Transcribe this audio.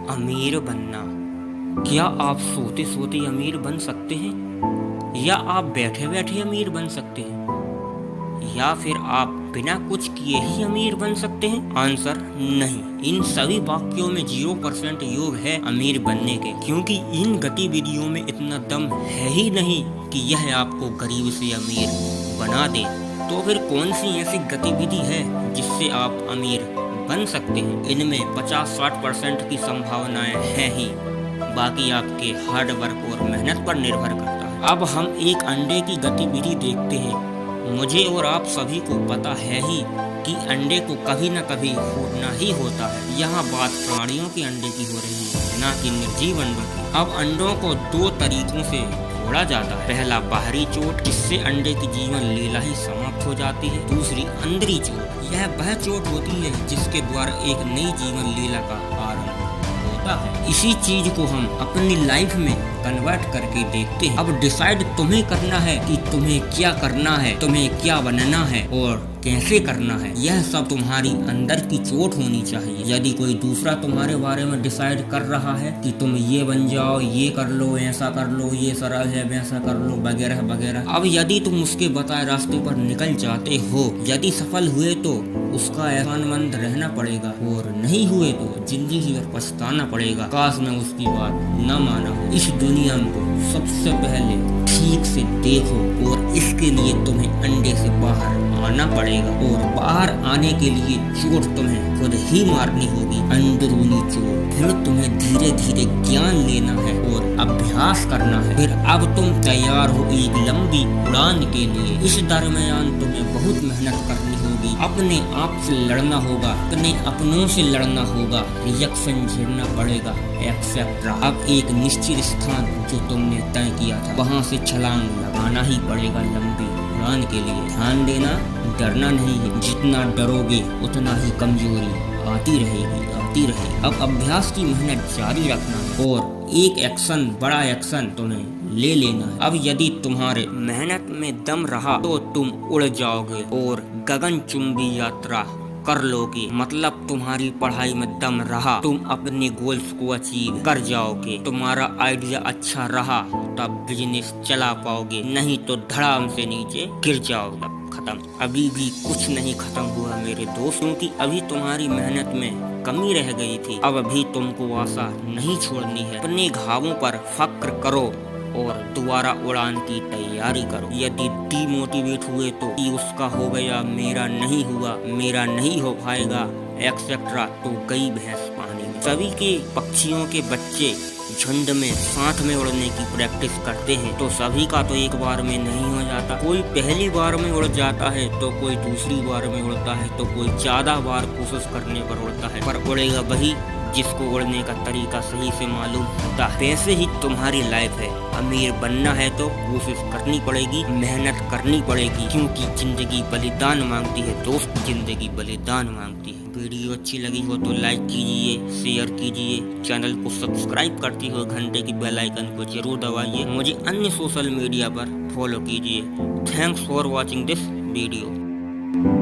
अमीर बनना। क्या आप सोते सोते अमीर बन सकते हैं, या आप बैठे बैठे अमीर बन सकते हैं, या फिर आप बिना कुछ किए ही अमीर बन सकते हैं? आंसर नहीं। इन सभी वाक्यों में 0% योग है अमीर बनने के, क्योंकि इन गतिविधियों में इतना दम है ही नहीं कि यह आपको गरीब से अमीर बना दे। तो फिर कौन सी ऐसी गतिविधि है जिससे आप अमीर बन सकते हैं? इनमें 50-60% की संभावनाएं हैं ही, बाकी आपके हार्ड वर्क और मेहनत पर निर्भर करता है। अब हम एक अंडे की गतिविधि देखते हैं। मुझे और आप सभी को पता है ही कि अंडे को कभी न कभी फोड़ना ही होता है। यहाँ बात प्राणियों के अंडे की हो रही है, न कि निर्जीव अंडों की। अब अंडों को दो तरीकों से फोड़ा जाता है। पहला बाहरी चोट, जिससे अंडे की जीवन लीला ही समाप्त हो जाती है। दूसरी अंदरी चोट। यह वह चोट होती है जिसके द्वारा एक नई जीवन लीला का आरंभ होता है। इसी चीज को हम अपनी लाइफ में कन्वर्ट करके देखते हैं। अब डिसाइड तुम्हें करना है कि तुम्हें क्या करना है, तुम्हें क्या बनना है और कैसे करना है। यह सब तुम्हारी अंदर की चोट होनी चाहिए। यदि कोई दूसरा तुम्हारे बारे में डिसाइड कर रहा है कि तुम ये बन जाओ, ये कर लो, ऐसा कर लो, ये सरल है, वैसा कर लो, वगैरह वगैरह, अब यदि तुम उसके बताए रास्ते पर निकल जाते हो, यदि सफल हुए तो उसका एहसानमंद रहना पड़ेगा, और नहीं हुए तो जिंदगी भर पछताना पड़ेगा। काश मैं उसकी बात न माना हो। इस दुनिया को सबसे पहले ठीक से देखो, और इसके लिए तुम्हें अंडे से बाहर आना पड़ेगा, और बाहर आने के लिए चोट तुम्हें खुद ही मारनी होगी, अंदरूनी चोट। फिर तुम्हें धीरे धीरे ज्ञान लेना है और अभ्यास करना है। फिर अब तुम तैयार हो एक लंबी उड़ान के लिए। इस दरमियान तुम्हें बहुत मेहनत करनी होगी, अपने आप से लड़ना होगा, अपने अपनों से लड़ना होगा, रिएक्शन झेलना पड़ेगा, एक्सेट्रा। अब एक निश्चित स्थान जो तुमने तय किया था, वहाँ से छलांग लगाना ही पड़ेगा लंबी उड़ान के लिए। ध्यान देना, डरना नहीं है। जितना डरोगे उतना ही कमजोरी आती रहेगी, आती रहेगी। अब अभ्यास की मेहनत जारी रखना है, और एक एक्शन, बड़ा एक्शन तुम्हें ले लेना है। अब यदि तुम्हारे मेहनत में दम रहा तो तुम उड़ जाओगे और गगनचुंबी यात्रा कर लोगे। मतलब तुम्हारी पढ़ाई में दम रहा, तुम अपने गोल्स को अचीव कर जाओगे। तुम्हारा आइडिया अच्छा रहा तब बिजनेस चला पाओगे, नहीं तो धड़ाम से नीचे गिर जाओगे। खत्म। अभी भी कुछ नहीं खत्म हुआ मेरे दोस्त, क्योंकि अभी तुम्हारी मेहनत में कमी रह गई थी। अब भी तुमको आशा नहीं छोड़नी है। अपने घावों पर फक्र करो और दोबारा उड़ान की तैयारी करो। यदि डीमोटिवेट हुए तो कि उसका हो गया, मेरा नहीं हुआ, मेरा नहीं हो पाएगा, एक्सेट्रा, तो गई भैंस पानी में। सभी के पक्षियों के बच्चे झुंड में साथ में उड़ने की प्रैक्टिस करते हैं, तो सभी का तो एक बार में नहीं हो जाता। कोई पहली बार में उड़ जाता है, तो कोई दूसरी बार में उड़ता है, तो कोई ज्यादा बार कोशिश करने पर उड़ता है। पर उड़ेगा वही जिसको उड़ने का तरीका सही से मालूम होता है। वैसे ही तुम्हारी लाइफ है। अमीर बनना है तो कोशिश करनी पड़ेगी, मेहनत करनी पड़ेगी, क्योंकि जिंदगी बलिदान मांगती है दोस्त, जिंदगी बलिदान मांगती है। वीडियो अच्छी लगी हो तो लाइक कीजिए, शेयर कीजिए, चैनल को सब्सक्राइब करते हुए घंटे की बेल आइकन को जरूर दबाइए। मुझे अन्य सोशल मीडिया पर फॉलो कीजिए। Thanks for watching this video.